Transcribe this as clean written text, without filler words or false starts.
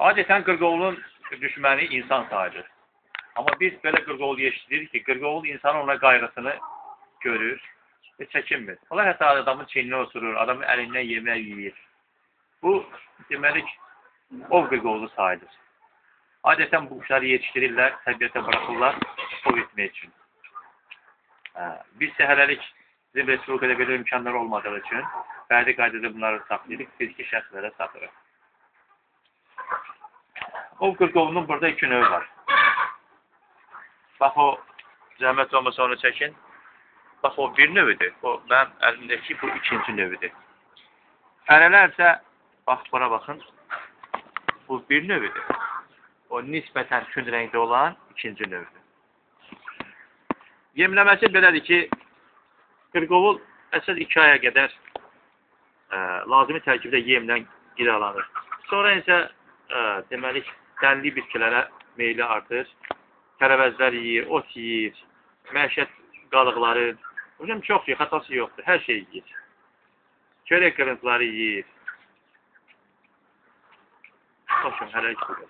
Adətən qırqovulun düşməni insan sayılır. Amma biz belə qırqovulu eşidirik ki, qırqovul insanın ona qayğısını görür və çəkinmir. Onlar hətta adamın çiynine oturur, adamın əlindən yemək yiyir. Bu, deməli, ov qırqovulu sayılır. Adətən bu quşları yetişdirirlər, təbiətə bırakırlar, ov etmək üçün. Biz hələlik bizim Respublikada belə imkanlar olmadığı üçün fərdi qaydada bunları saxlayırıq, fiziki şəxslərə satırıq. Ov qırqovunun burada 2 növü var. Bax o, zəhmət olmasa onu çəkin. Bax o bir növüdür. O, mənim əlimdəki bu 2-ci növüdür. Fərələr isə, bax, bura baxın, bu bir növüdür. O, nisbətən tünd rəngdə olan 2-ci növüdür. Yemləməsi belədir ki, qırqovul əsas 2 aya qədər lazımi tərkibdə yemlə qidalanır. Sonra isə deməli, dənli bitkilərə meyli artır. Tərəvəzlər yiyir, ot yiyir, məişət qalıqları, hocam çox yiyir, xatası yoxdur, hər şey yiyir. Çörək qırıntıları yiyir. Hoşum, hələ ki budur.